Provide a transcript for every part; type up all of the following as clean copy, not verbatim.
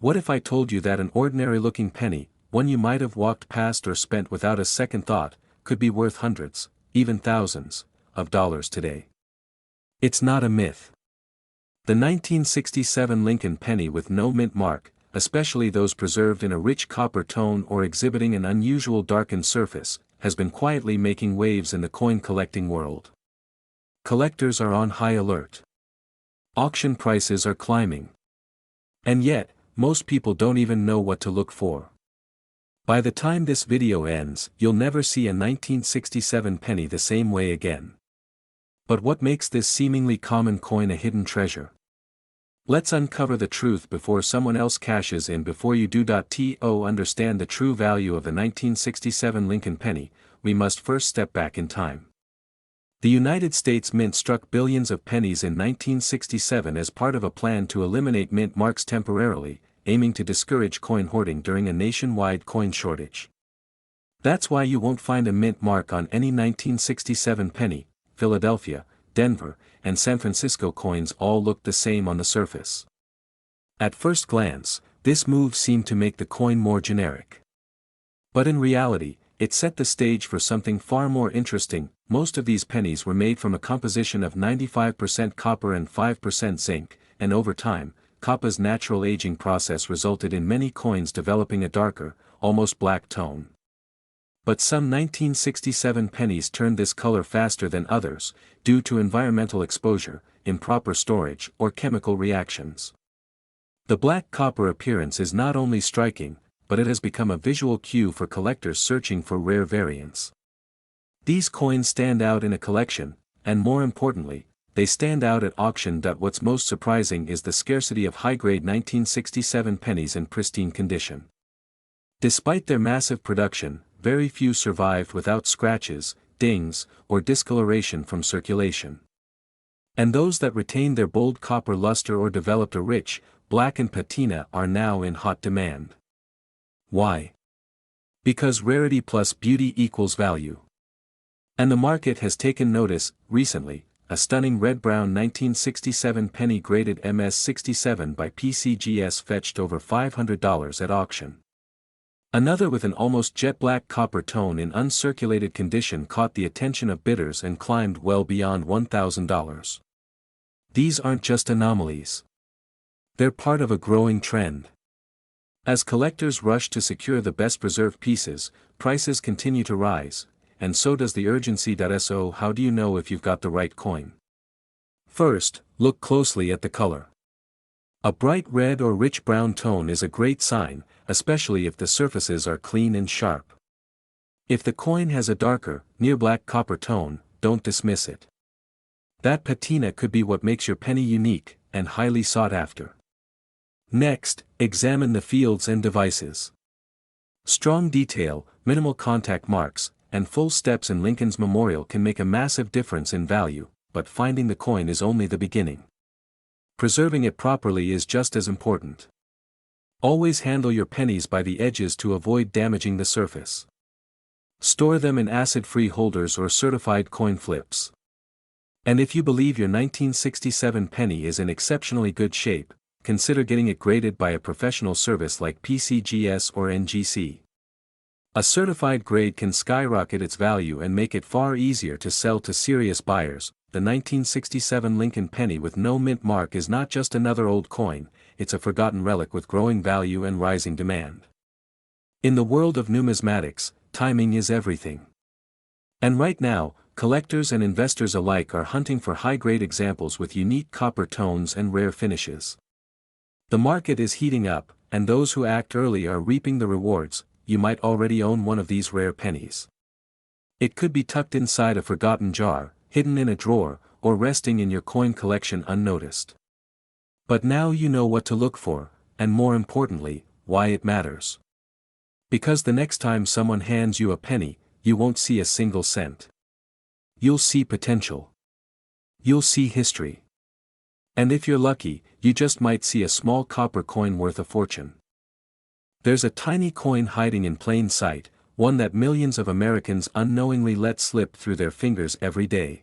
What if I told you that an ordinary-looking penny, one you might have walked past or spent without a second thought, could be worth hundreds, even thousands, of dollars today? It's not a myth. The 1967 Lincoln penny with no mint mark, especially those preserved in a rich copper tone or exhibiting an unusual darkened surface, has been quietly making waves in the coin collecting world. Collectors are on high alert. Auction prices are climbing. And yet, most people don't even know what to look for. By the time this video ends, you'll never see a 1967 penny the same way again. But what makes this seemingly common coin a hidden treasure? Let's uncover the truth before someone else cashes in. Before you do. To understand the true value of the 1967 Lincoln penny, we must first step back in time. The United States Mint struck billions of pennies in 1967 as part of a plan to eliminate mint marks temporarily, aiming to discourage coin hoarding during a nationwide coin shortage. That's why you won't find a mint mark on any 1967 penny. Philadelphia, Denver, and San Francisco coins all looked the same on the surface. At first glance, this move seemed to make the coin more generic. But in reality, it set the stage for something far more interesting. Most of these pennies were made from a composition of 95% copper and 5% zinc, and over time, copper's natural aging process resulted in many coins developing a darker, almost black tone. But some 1967 pennies turned this color faster than others, due to environmental exposure, improper storage, or chemical reactions. The black copper appearance is not only striking, but it has become a visual cue for collectors searching for rare variants. These coins stand out in a collection, and more importantly, they stand out at auction. What's most surprising is the scarcity of high-grade 1967 pennies in pristine condition. Despite their massive production, very few survived without scratches, dings, or discoloration from circulation. And those that retained their bold copper luster or developed a rich, blackened patina are now in hot demand. Why? Because rarity plus beauty equals value. And the market has taken notice. Recently, a stunning red-brown 1967 penny graded MS67 by PCGS fetched over $500 at auction. Another with an almost jet-black copper tone in uncirculated condition caught the attention of bidders and climbed well beyond $1,000. These aren't just anomalies. They're part of a growing trend. As collectors rush to secure the best-preserved pieces, prices continue to rise, and so does the urgency. So how do you know if you've got the right coin? First, look closely at the color. A bright red or rich brown tone is a great sign, especially if the surfaces are clean and sharp. If the coin has a darker, near-black copper tone, don't dismiss it. That patina could be what makes your penny unique, and highly sought after. Next, examine the fields and devices. Strong detail, minimal contact marks, and full steps in Lincoln's memorial can make a massive difference in value, but finding the coin is only the beginning. Preserving it properly is just as important. Always handle your pennies by the edges to avoid damaging the surface. Store them in acid-free holders or certified coin flips. And if you believe your 1967 penny is in exceptionally good shape, consider getting it graded by a professional service like PCGS or NGC. A certified grade can skyrocket its value and make it far easier to sell to serious buyers. The 1967 Lincoln penny with no mint mark is not just another old coin, it's a forgotten relic with growing value and rising demand. In the world of numismatics, timing is everything. And right now, collectors and investors alike are hunting for high-grade examples with unique copper tones and rare finishes. The market is heating up, and those who act early are reaping the rewards. You might already own one of these rare pennies. It could be tucked inside a forgotten jar, hidden in a drawer, or resting in your coin collection unnoticed. But now you know what to look for, and more importantly, why it matters. Because the next time someone hands you a penny, you won't see a single cent. You'll see potential. You'll see history. And if you're lucky, you just might see a small copper coin worth a fortune. There's a tiny coin hiding in plain sight, one that millions of Americans unknowingly let slip through their fingers every day.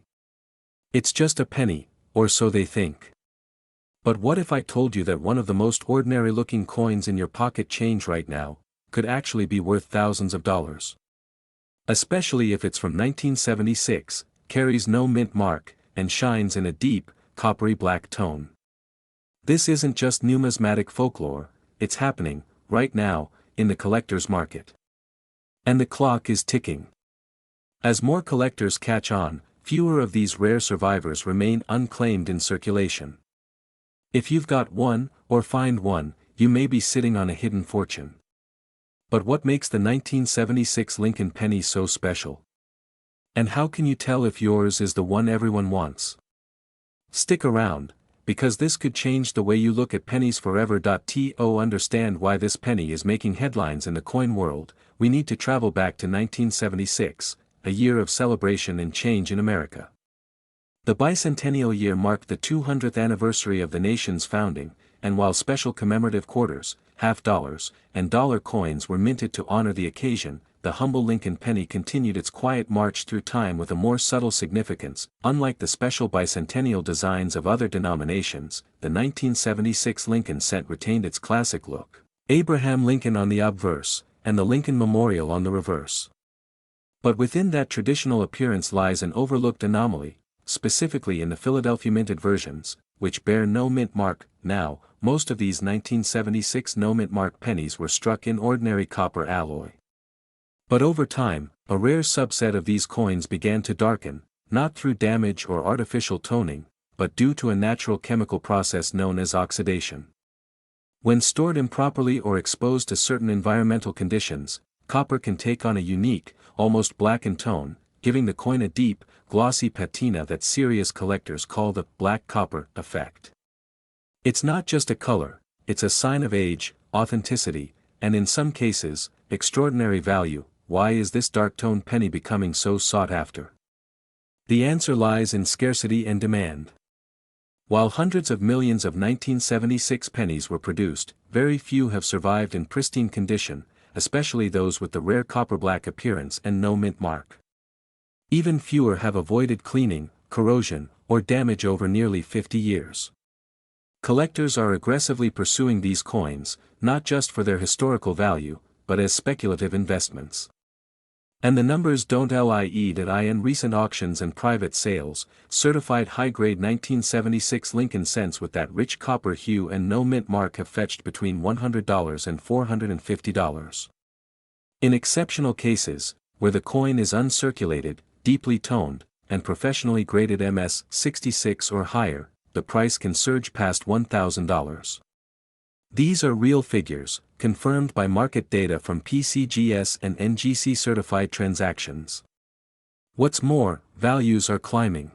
It's just a penny, or so they think. But what if I told you that one of the most ordinary looking coins in your pocket change right now could actually be worth thousands of dollars? Especially if it's from 1976, carries no mint mark, and shines in a deep, coppery black tone. This isn't just numismatic folklore, it's happening, right now, in the collector's market. And the clock is ticking. As more collectors catch on, fewer of these rare survivors remain unclaimed in circulation. If you've got one, or find one, you may be sitting on a hidden fortune. But what makes the 1976 Lincoln penny so special? And how can you tell if yours is the one everyone wants? Stick around, because this could change the way you look at pennies forever. To understand why this penny is making headlines in the coin world, we need to travel back to 1976, a year of celebration and change in America. The bicentennial year marked the 200th anniversary of the nation's founding, and while special commemorative quarters, half dollars, and dollar coins were minted to honor the occasion, the humble Lincoln penny continued its quiet march through time with a more subtle significance. Unlike the special bicentennial designs of other denominations, the 1976 Lincoln cent retained its classic look: Abraham Lincoln on the obverse, and the Lincoln Memorial on the reverse. But within that traditional appearance lies an overlooked anomaly, specifically in the Philadelphia minted versions, which bear no mint mark. Now, most of these 1976 no mint mark pennies were struck in ordinary copper alloy. But over time, a rare subset of these coins began to darken, not through damage or artificial toning, but due to a natural chemical process known as oxidation. When stored improperly or exposed to certain environmental conditions, copper can take on a unique, almost blackened tone, giving the coin a deep, glossy patina that serious collectors call the black copper effect. It's not just a color, it's a sign of age, authenticity, and in some cases, extraordinary value. Why is this dark-toned penny becoming so sought after? The answer lies in scarcity and demand. While hundreds of millions of 1976 pennies were produced, very few have survived in pristine condition, especially those with the rare copper black appearance and no mint mark. Even fewer have avoided cleaning, corrosion, or damage over nearly 50 years. Collectors are aggressively pursuing these coins, not just for their historical value, but as speculative investments. And the numbers don't lie. In recent auctions and private sales, certified high-grade 1976 Lincoln cents with that rich copper hue and no mint mark have fetched between $100 and $450. In exceptional cases, where the coin is uncirculated, deeply toned, and professionally graded MS-66 or higher, the price can surge past $1,000. These are real figures, confirmed by market data from PCGS and NGC certified transactions. What's more, values are climbing.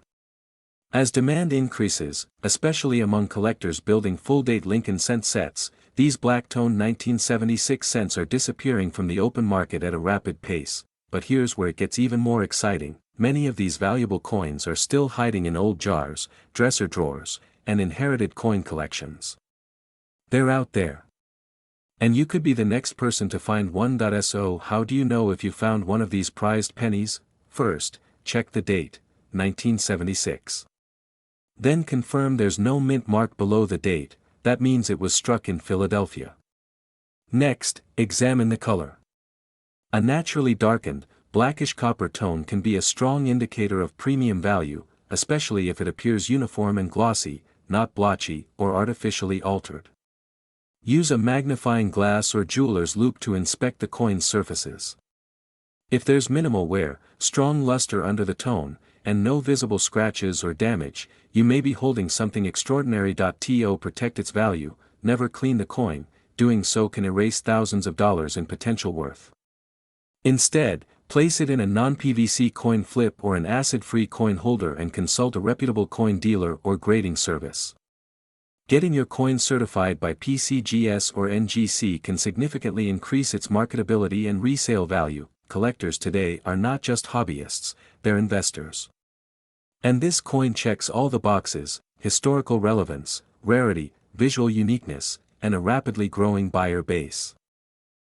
As demand increases, especially among collectors building full-date Lincoln cent sets, these black-toned 1976 cents are disappearing from the open market at a rapid pace. But here's where it gets even more exciting: many of these valuable coins are still hiding in old jars, dresser drawers, and inherited coin collections. They're out there. And you could be the next person to find one. So how do you know if you found one of these prized pennies? First, check the date, 1976. Then confirm there's no mint mark below the date, that means it was struck in Philadelphia. Next, examine the color. A naturally darkened, blackish copper tone can be a strong indicator of premium value, especially if it appears uniform and glossy, not blotchy or artificially altered. Use a magnifying glass or jeweler's loupe to inspect the coin's surfaces. If there's minimal wear, strong luster under the tone, and no visible scratches or damage, you may be holding something extraordinary. To protect its value, never clean the coin. Doing so can erase thousands of dollars in potential worth. Instead, place it in a non-PVC coin flip or an acid-free coin holder and consult a reputable coin dealer or grading service. Getting your coin certified by PCGS or NGC can significantly increase its marketability and resale value. Collectors today are not just hobbyists, they're investors. And this coin checks all the boxes: historical relevance, rarity, visual uniqueness, and a rapidly growing buyer base.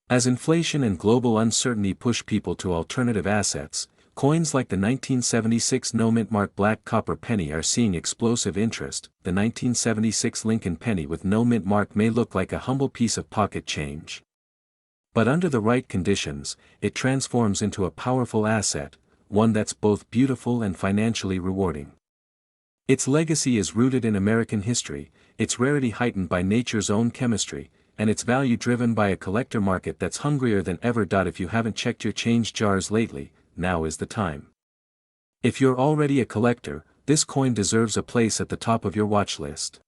As inflation and global uncertainty push people to alternative assets, Coins like the 1976 no-mint mark black copper penny are seeing explosive interest. The 1976 Lincoln penny with no-mint mark may look like a humble piece of pocket change. But under the right conditions, it transforms into a powerful asset, one that's both beautiful and financially rewarding. Its legacy is rooted in American history, its rarity heightened by nature's own chemistry, and its value driven by a collector market that's hungrier than ever. If you haven't checked your change jars lately, now is the time. If you're already a collector, this coin deserves a place at the top of your watch list.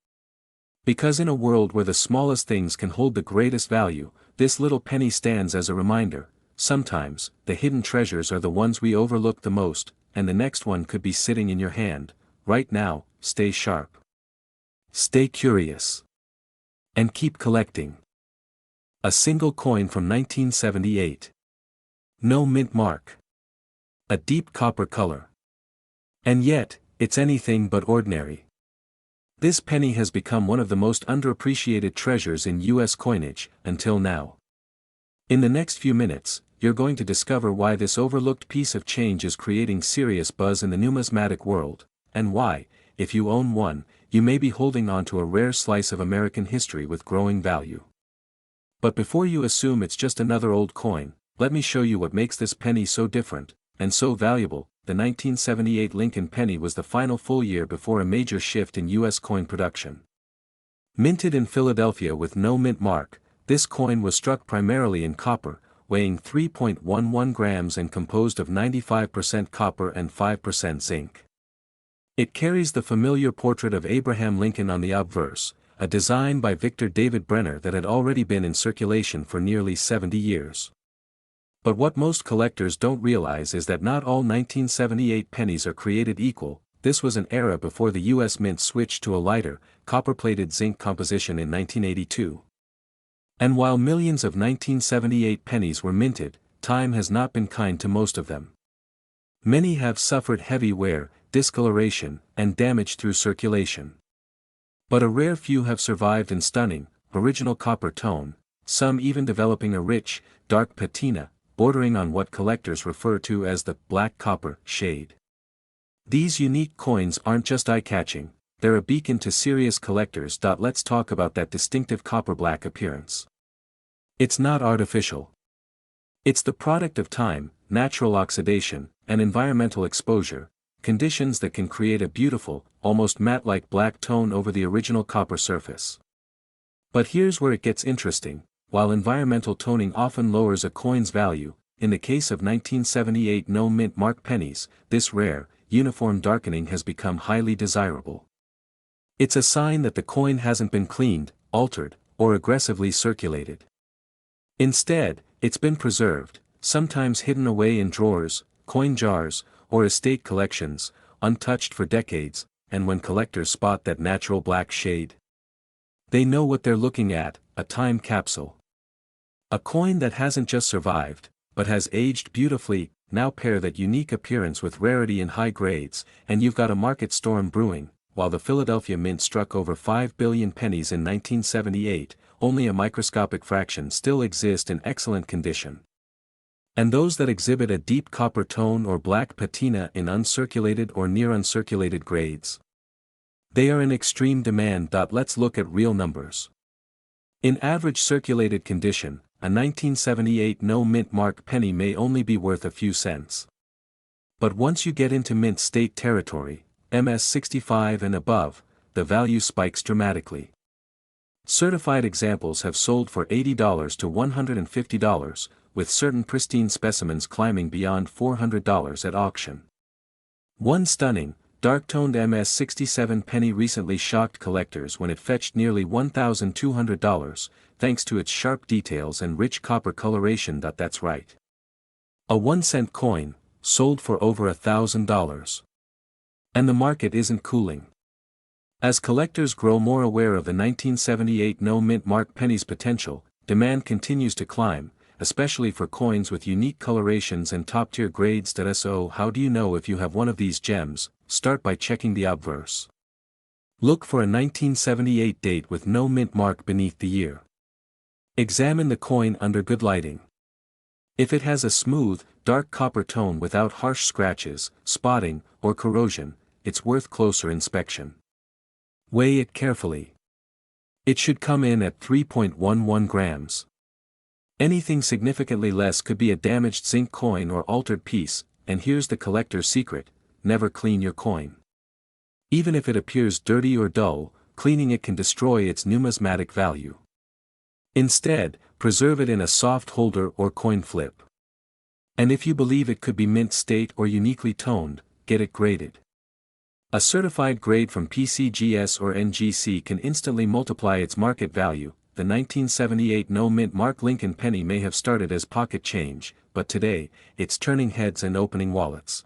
Because in a world where the smallest things can hold the greatest value, this little penny stands as a reminder. Sometimes, the hidden treasures are the ones we overlook the most, and the next one could be sitting in your hand. Right now, stay sharp. Stay curious. And keep collecting. A single coin from 1978. No mint mark. A deep copper color. And yet, it's anything but ordinary. This penny has become one of the most underappreciated treasures in U.S. coinage, until now. In the next few minutes, you're going to discover why this overlooked piece of change is creating serious buzz in the numismatic world, and why, if you own one, you may be holding on to a rare slice of American history with growing value. But before you assume it's just another old coin, let me show you what makes this penny so different, and so valuable. The 1978 Lincoln penny was the final full year before a major shift in U.S. coin production. Minted in Philadelphia with no mint mark, this coin was struck primarily in copper, weighing 3.11 grams and composed of 95% copper and 5% zinc. It carries the familiar portrait of Abraham Lincoln on the obverse, a design by Victor David Brenner that had already been in circulation for nearly 70 years. But what most collectors don't realize is that not all 1978 pennies are created equal. This was an era before the U.S. Mint switched to a lighter, copper-plated zinc composition in 1982. And while millions of 1978 pennies were minted, time has not been kind to most of them. Many have suffered heavy wear, discoloration, and damage through circulation. But a rare few have survived in stunning, original copper tone, some even developing a rich, dark patina, bordering on what collectors refer to as the black copper shade. These unique coins aren't just eye-catching, they're a beacon to serious collectors. Let's talk about that distinctive copper black appearance. It's not artificial. It's the product of time, natural oxidation, and environmental exposure, conditions that can create a beautiful, almost matte-like black tone over the original copper surface. But here's where it gets interesting. While environmental toning often lowers a coin's value, in the case of 1978 no mint mark pennies, this rare, uniform darkening has become highly desirable. It's a sign that the coin hasn't been cleaned, altered, or aggressively circulated. Instead, it's been preserved, sometimes hidden away in drawers, coin jars, or estate collections, untouched for decades, and when collectors spot that natural black shade, they know what they're looking at: a time capsule. A coin that hasn't just survived, but has aged beautifully. Now pair that unique appearance with rarity in high grades, and you've got a market storm brewing. While the Philadelphia Mint struck over 5 billion pennies in 1978, only a microscopic fraction still exist in excellent condition. And those that exhibit a deep copper tone or black patina in uncirculated or near uncirculated grades, they are in extreme demand. Let's look at real numbers. In average circulated condition, a 1978 no mint mark penny may only be worth a few cents. But once you get into mint state territory, MS65 and above, the value spikes dramatically. Certified examples have sold for $80 to $150, with certain pristine specimens climbing beyond $400 at auction. One stunning, dark-toned MS67 penny recently shocked collectors when it fetched nearly $1,200, thanks to its sharp details and rich copper coloration. That's right. A 1-cent coin, sold for over $1,000. And the market isn't cooling. As collectors grow more aware of the 1978 no mint mark penny's potential, demand continues to climb, especially for coins with unique colorations and top-tier grades. So how do you know if you have one of these gems? Start by checking the obverse. Look for a 1978 date with no mint mark beneath the year. Examine the coin under good lighting. If it has a smooth, dark copper tone without harsh scratches, spotting, or corrosion, it's worth closer inspection. Weigh it carefully. It should come in at 3.11 grams. Anything significantly less could be a damaged zinc coin or altered piece, and here's the collector's secret: never clean your coin. Even if it appears dirty or dull, cleaning it can destroy its numismatic value. Instead, preserve it in a soft holder or coin flip. And if you believe it could be mint state or uniquely toned, get it graded. A certified grade from PCGS or NGC can instantly multiply its market value. The 1978 no mint mark Lincoln penny may have started as pocket change, but today, it's turning heads and opening wallets.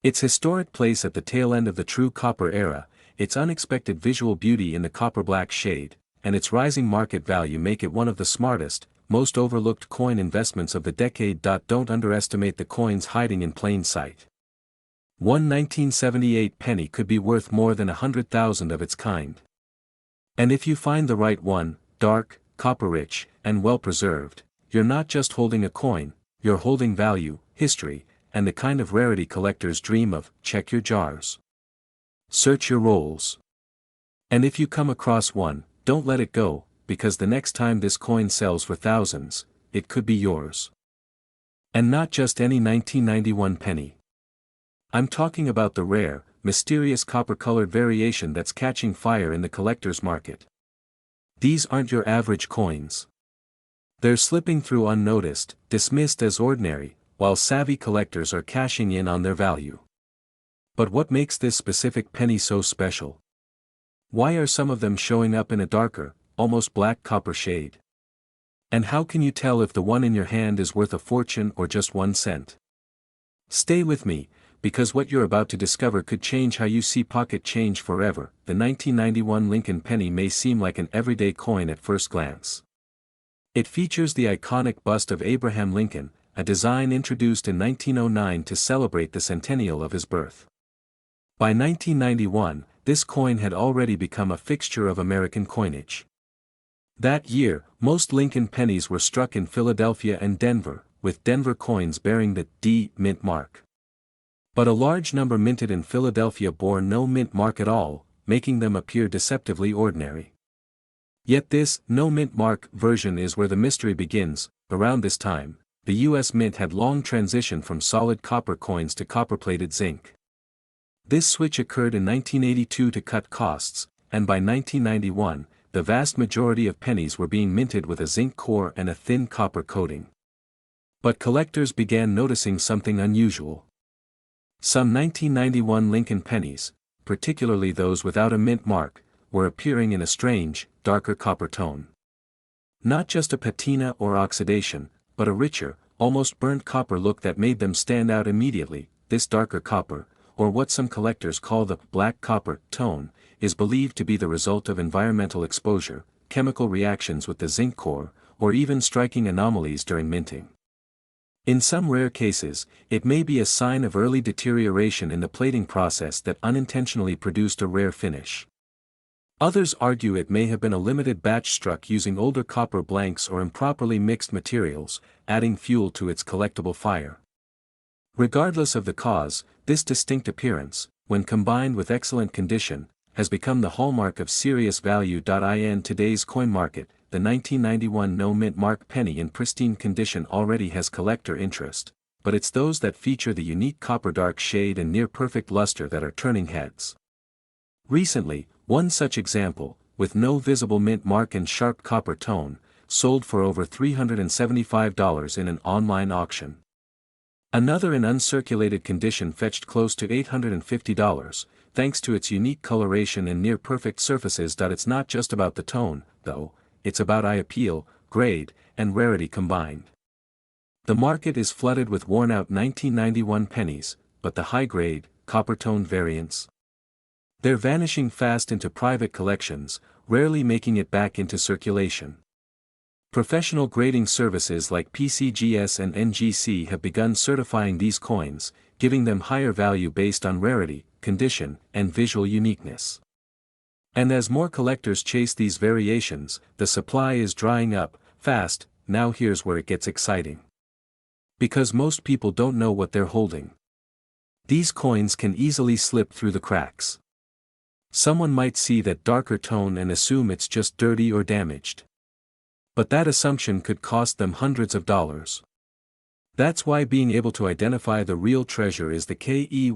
Its historic place at the tail end of the true copper era, its unexpected visual beauty in the copper-black shade, and its rising market value make it one of the smartest, most overlooked coin investments of the decade. Don't underestimate the coins hiding in plain sight. One 1978 penny could be worth more than 100,000 of its kind. And if you find the right one, dark, copper-rich, and well-preserved, you're not just holding a coin, you're holding value, history, and the kind of rarity collectors dream of. Check your jars. Search your rolls. And if you come across one, don't let it go, because the next time this coin sells for thousands, it could be yours. And not just any 1991 penny. I'm talking about the rare, mysterious copper-colored variation that's catching fire in the collector's market. These aren't your average coins. They're slipping through unnoticed, dismissed as ordinary, while savvy collectors are cashing in on their value. But what makes this specific penny so special? Why are some of them showing up in a darker, almost black copper shade? And how can you tell if the one in your hand is worth a fortune or just 1 cent? Stay with me, because what you're about to discover could change how you see pocket change forever. The 1991 Lincoln penny may seem like an everyday coin at first glance. It features the iconic bust of Abraham Lincoln, a design introduced in 1909 to celebrate the centennial of his birth. By 1991, this coin had already become a fixture of American coinage. That year, most Lincoln pennies were struck in Philadelphia and Denver, with Denver coins bearing the D mint mark. But a large number minted in Philadelphia bore no mint mark at all, making them appear deceptively ordinary. Yet this no mint mark version is where the mystery begins. Around this time, the U.S. Mint had long transitioned from solid copper coins to copper-plated zinc. This switch occurred in 1982 to cut costs, and by 1991, the vast majority of pennies were being minted with a zinc core and a thin copper coating. But collectors began noticing something unusual. Some 1991 Lincoln pennies, particularly those without a mint mark, were appearing in a strange, darker copper tone. Not just a patina or oxidation, but a richer, almost burnt copper look that made them stand out immediately. This darker copper, or what some collectors call the black copper tone, is believed to be the result of environmental exposure, chemical reactions with the zinc core, or even striking anomalies during minting. In some rare cases, it may be a sign of early deterioration in the plating process that unintentionally produced a rare finish. Others argue it may have been a limited batch struck using older copper blanks or improperly mixed materials, adding fuel to its collectible fire. Regardless of the cause, this distinct appearance, when combined with excellent condition, has become the hallmark of serious value. In today's coin market, the 1991 no mint mark penny in pristine condition already has collector interest, but it's those that feature the unique copper dark shade and near perfect luster that are turning heads. Recently, one such example, with no visible mint mark and sharp copper tone, sold for over $375 in an online auction. Another in uncirculated condition fetched close to $850, thanks to its unique coloration and near-perfect surfaces. It's not just about the tone, though, it's about eye appeal, grade, and rarity combined. The market is flooded with worn-out 1991 pennies, but the high-grade, copper-toned variants? They're vanishing fast into private collections, rarely making it back into circulation. Professional grading services like PCGS and NGC have begun certifying these coins, giving them higher value based on rarity, condition, and visual uniqueness. And as more collectors chase these variations, the supply is drying up, fast. Now here's where it gets exciting. Because most people don't know what they're holding. These coins can easily slip through the cracks. Someone might see that darker tone and assume it's just dirty or damaged. But that assumption could cost them hundreds of dollars. That's why being able to identify the real treasure is the key.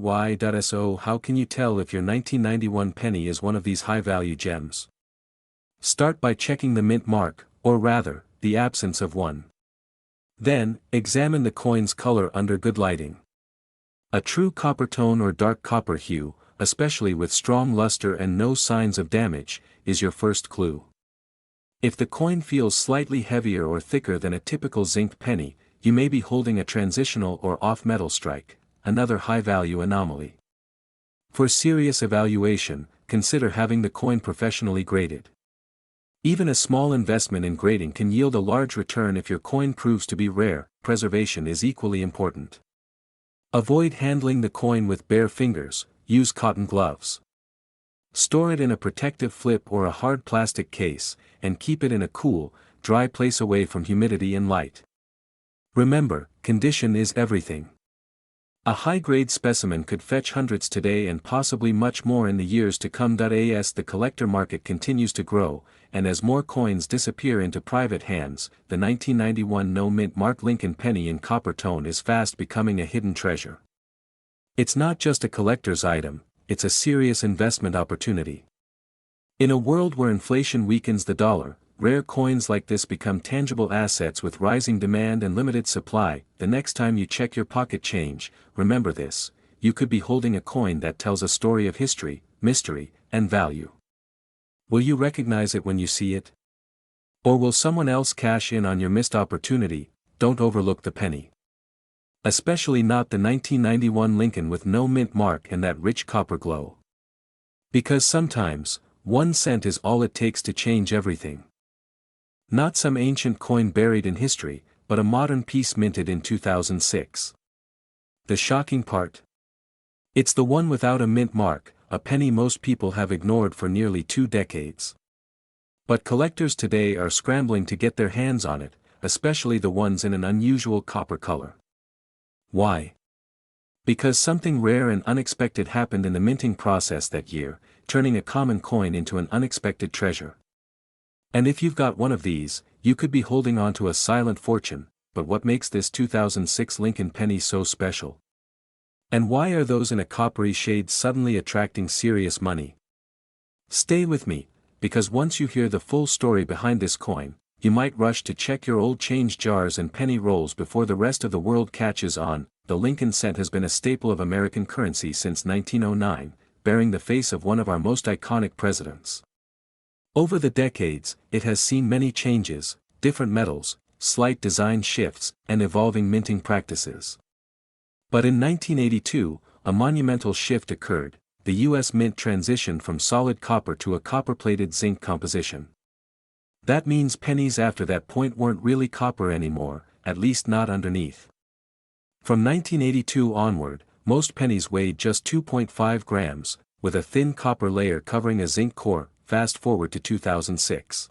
So how can you tell if your 1991 penny is one of these high-value gems? Start by checking the mint mark, or rather, the absence of one. Then, examine the coin's color under good lighting. A true copper tone or dark copper hue, especially with strong luster and no signs of damage, is your first clue. If the coin feels slightly heavier or thicker than a typical zinc penny, you may be holding a transitional or off-metal strike, another high-value anomaly. For serious evaluation, consider having the coin professionally graded. Even a small investment in grading can yield a large return if your coin proves to be rare. Preservation is equally important. Avoid handling the coin with bare fingers, use cotton gloves. Store it in a protective flip or a hard plastic case, and keep it in a cool, dry place away from humidity and light. Remember, condition is everything. A high-grade specimen could fetch hundreds today and possibly much more in the years to come. As the collector market continues to grow, and as more coins disappear into private hands, the 1991 no-mint mark Lincoln penny in copper tone is fast becoming a hidden treasure. It's not just a collector's item, it's a serious investment opportunity. In a world where inflation weakens the dollar, rare coins like this become tangible assets with rising demand and limited supply. The next time you check your pocket change, remember this: you could be holding a coin that tells a story of history, mystery, and value. Will you recognize it when you see it? Or will someone else cash in on your missed opportunity? Don't overlook the penny. Especially not the 1991 Lincoln with no mint mark and that rich copper glow. Because sometimes, 1 cent is all it takes to change everything. Not some ancient coin buried in history, but a modern piece minted in 2006. The shocking part? It's the one without a mint mark, a penny most people have ignored for nearly 2 decades. But collectors today are scrambling to get their hands on it, especially the ones in an unusual copper color. Why? Because something rare and unexpected happened in the minting process that year, turning a common coin into an unexpected treasure. And if you've got one of these, you could be holding on to a silent fortune. But what makes this 2006 Lincoln penny so special? And why are those in a coppery shade suddenly attracting serious money? Stay with me, because once you hear the full story behind this coin, you might rush to check your old change jars and penny rolls before the rest of the world catches on. The Lincoln cent has been a staple of American currency since 1909, bearing the face of one of our most iconic presidents. Over the decades, it has seen many changes, different metals, slight design shifts, and evolving minting practices. But in 1982, a monumental shift occurred. The U.S. Mint transitioned from solid copper to a copper-plated zinc composition. That means pennies after that point weren't really copper anymore, at least not underneath. From 1982 onward, most pennies weighed just 2.5 grams, with a thin copper layer covering a zinc core. Fast forward to 2006.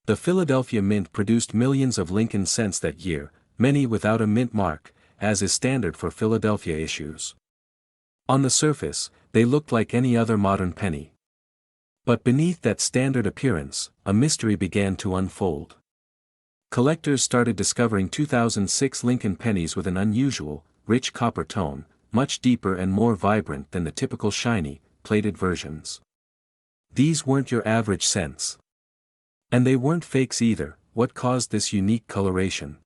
The Philadelphia Mint produced millions of Lincoln cents that year, many without a mint mark, as is standard for Philadelphia issues. On the surface, they looked like any other modern penny. But beneath that standard appearance, a mystery began to unfold. Collectors started discovering 2006 Lincoln pennies with an unusual, rich copper tone, much deeper and more vibrant than the typical shiny, plated versions. These weren't your average cents. And they weren't fakes either. What caused this unique coloration?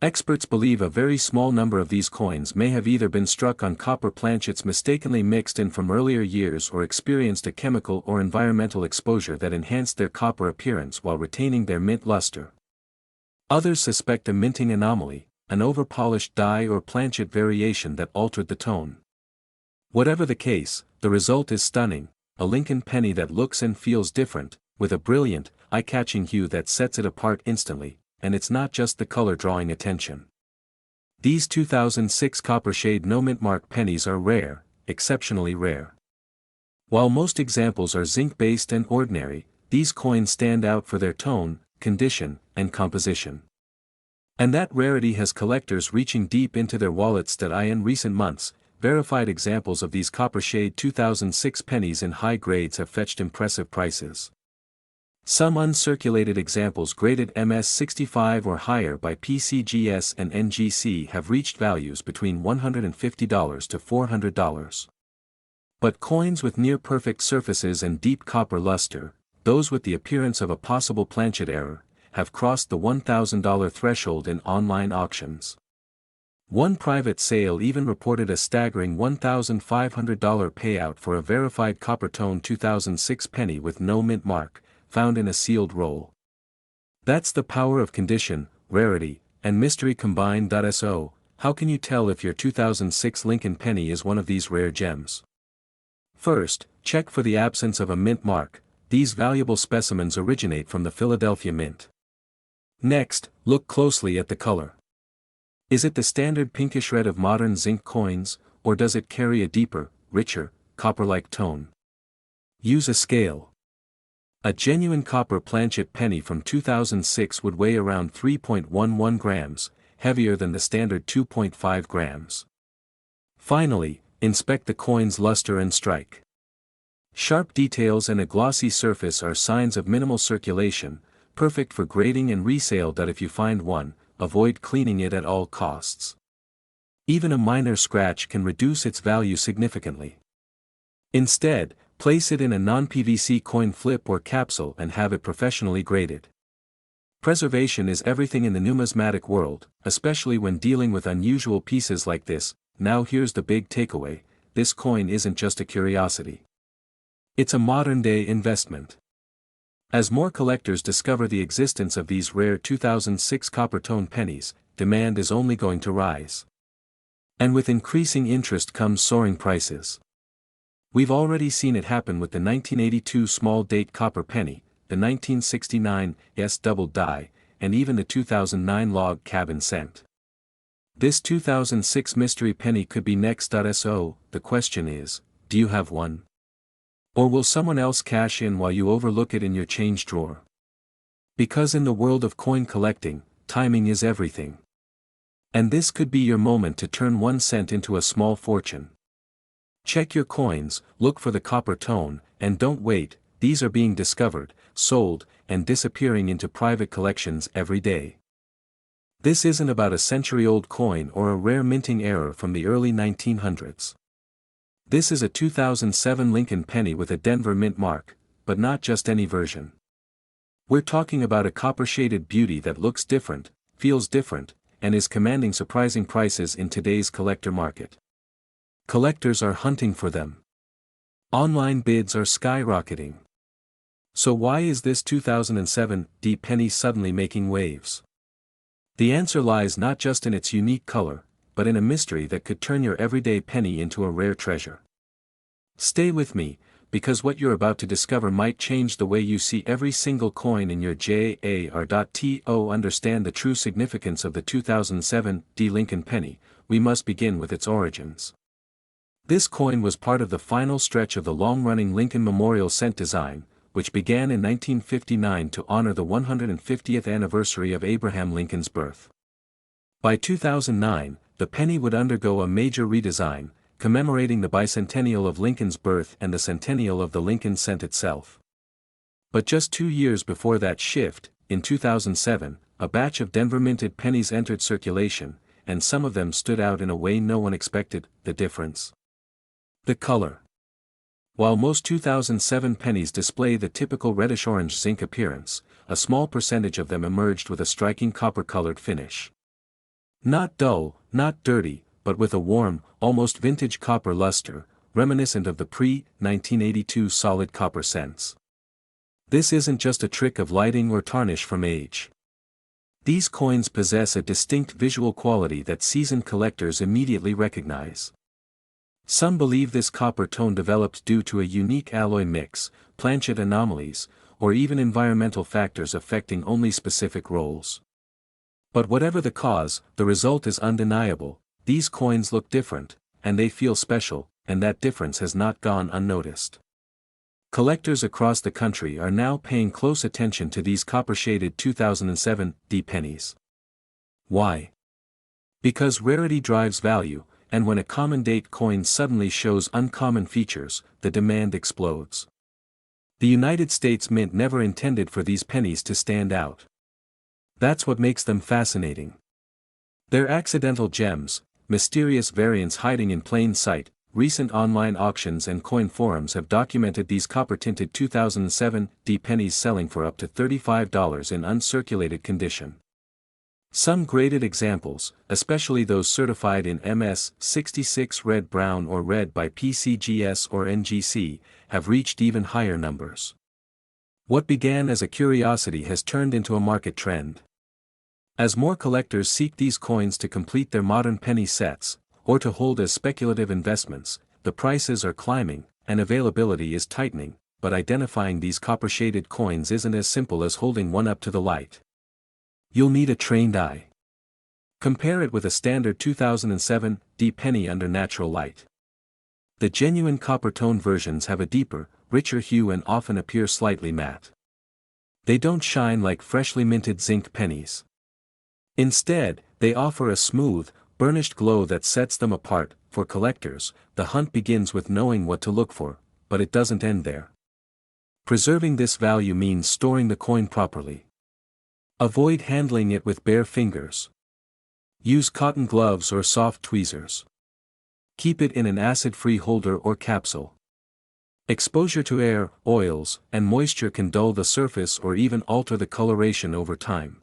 Experts believe a very small number of these coins may have either been struck on copper planchets mistakenly mixed in from earlier years or experienced a chemical or environmental exposure that enhanced their copper appearance while retaining their mint luster. Others suspect a minting anomaly, an over-polished die or planchet variation that altered the tone. Whatever the case, the result is stunning. A Lincoln penny that looks and feels different, with a brilliant, eye-catching hue that sets it apart instantly, and it's not just the color drawing attention. These 2006 copper shade no mint mark pennies are rare, exceptionally rare. While most examples are zinc-based and ordinary, these coins stand out for their tone, condition, and composition. And that rarity has collectors reaching deep into their wallets. That in recent months, verified examples of these copper shade 2006 pennies in high grades have fetched impressive prices. Some uncirculated examples graded MS65 or higher by PCGS and NGC have reached values between $150 to $400. But coins with near-perfect surfaces and deep copper luster, those with the appearance of a possible planchet error, have crossed the $1,000 threshold in online auctions. One private sale even reported a staggering $1,500 payout for a verified copper tone 2006 penny with no mint mark, found in a sealed roll. That's the power of condition, rarity, and mystery combined. So, how can you tell if your 2006 Lincoln penny is one of these rare gems? First, check for the absence of a mint mark. These valuable specimens originate from the Philadelphia Mint. Next, look closely at the color. Is it the standard pinkish red of modern zinc coins, or does it carry a deeper, richer, copper-like tone? Use a scale. A genuine copper planchet penny from 2006 would weigh around 3.11 grams, heavier than the standard 2.5 grams. Finally, inspect the coin's luster and strike. Sharp details and a glossy surface are signs of minimal circulation, perfect for grading and resale. If you find one, avoid cleaning it at all costs. Even a minor scratch can reduce its value significantly. Instead, place it in a non-PVC coin flip or capsule and have it professionally graded. Preservation is everything in the numismatic world, especially when dealing with unusual pieces like this. Now here's the big takeaway: this coin isn't just a curiosity. It's a modern-day investment. As more collectors discover the existence of these rare 2006 copper tone pennies, demand is only going to rise. And with increasing interest comes soaring prices. We've already seen it happen with the 1982 small date copper penny, the 1969 double die, and even the 2009 log cabin cent. This 2006 mystery penny could be next. So, the question is, do you have one? Or will someone else cash in while you overlook it in your change drawer? Because in the world of coin collecting, timing is everything. And this could be your moment to turn 1 cent into a small fortune. Check your coins, look for the copper tone, and don't wait. These are being discovered, sold, and disappearing into private collections every day. This isn't about a century-old coin or a rare minting error from the early 1900s. This is a 2007 Lincoln penny with a Denver mint mark, but not just any version. We're talking about a copper-shaded beauty that looks different, feels different, and is commanding surprising prices in today's collector market. Collectors are hunting for them. Online bids are skyrocketing. So why is this 2007 D penny suddenly making waves? The answer lies not just in its unique color, but in a mystery that could turn your everyday penny into a rare treasure. Stay with me, because what you're about to discover might change the way you see every single coin in your jar.to. Understand the true significance of the 2007 D Lincoln penny. We must begin with its origins. This coin was part of the final stretch of the long-running Lincoln Memorial cent design, which began in 1959 to honor the 150th anniversary of Abraham Lincoln's birth. By 2009, the penny would undergo a major redesign, commemorating the bicentennial of Lincoln's birth and the centennial of the Lincoln cent itself. But just 2 years before that shift, in 2007, a batch of Denver-minted pennies entered circulation, and some of them stood out in a way no one expected. The difference? The color. While most 2007 pennies display the typical reddish-orange zinc appearance, a small percentage of them emerged with a striking copper-colored finish. Not dull, not dirty, but with a warm, almost vintage copper luster, reminiscent of the pre-1982 solid copper cents. This isn't just a trick of lighting or tarnish from age. These coins possess a distinct visual quality that seasoned collectors immediately recognize. Some believe this copper tone developed due to a unique alloy mix, planchet anomalies, or even environmental factors affecting only specific rolls. But whatever the cause, the result is undeniable. These coins look different, and they feel special, and that difference has not gone unnoticed. Collectors across the country are now paying close attention to these copper-shaded 2007 D pennies. Why? Because rarity drives value, and when a common date coin suddenly shows uncommon features, the demand explodes. The United States Mint never intended for these pennies to stand out. That's what makes them fascinating. They're accidental gems, mysterious variants hiding in plain sight. Recent online auctions and coin forums have documented these copper-tinted 2007 D pennies selling for up to $35 in uncirculated condition. Some graded examples, especially those certified in MS66 red brown or red by PCGS or NGC, have reached even higher numbers. What began as a curiosity has turned into a market trend. As more collectors seek these coins to complete their modern penny sets, or to hold as speculative investments, the prices are climbing, and availability is tightening, but identifying these copper-shaded coins isn't as simple as holding one up to the light. You'll need a trained eye. Compare it with a standard 2007 D penny under natural light. The genuine copper-tone versions have a deeper, richer hue and often appear slightly matte. They don't shine like freshly minted zinc pennies. Instead, they offer a smooth, burnished glow that sets them apart. For collectors, the hunt begins with knowing what to look for, but it doesn't end there. Preserving this value means storing the coin properly. Avoid handling it with bare fingers. Use cotton gloves or soft tweezers. Keep it in an acid-free holder or capsule. Exposure to air, oils, and moisture can dull the surface or even alter the coloration over time.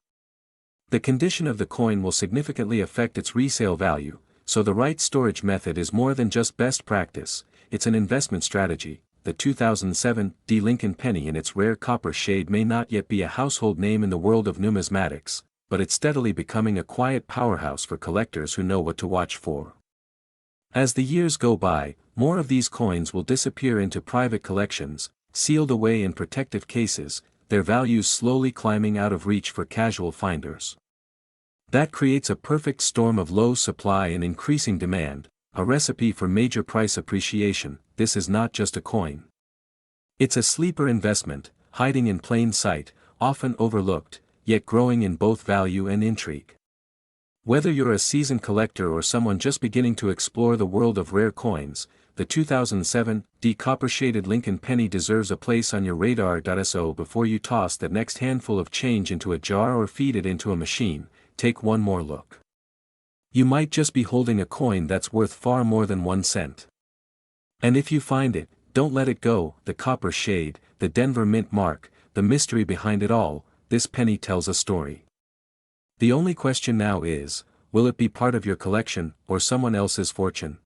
The condition of the coin will significantly affect its resale value, so the right storage method is more than just best practice, it's an investment strategy. The 2007 D Lincoln penny in its rare copper shade may not yet be a household name in the world of numismatics, but it's steadily becoming a quiet powerhouse for collectors who know what to watch for. As the years go by, more of these coins will disappear into private collections, sealed away in protective cases, their values slowly climbing out of reach for casual finders. That creates a perfect storm of low supply and increasing demand, a recipe for major price appreciation. This is not just a coin. It's a sleeper investment, hiding in plain sight, often overlooked, yet growing in both value and intrigue. Whether you're a seasoned collector or someone just beginning to explore the world of rare coins, the 2007 D copper-shaded Lincoln penny deserves a place on your radar. So before you toss that next handful of change into a jar or feed it into a machine, take one more look. You might just be holding a coin that's worth far more than 1 cent. And if you find it, don't let it go. The copper shade, the Denver Mint mark, the mystery behind it all, this penny tells a story. The only question now is, will it be part of your collection or someone else's fortune?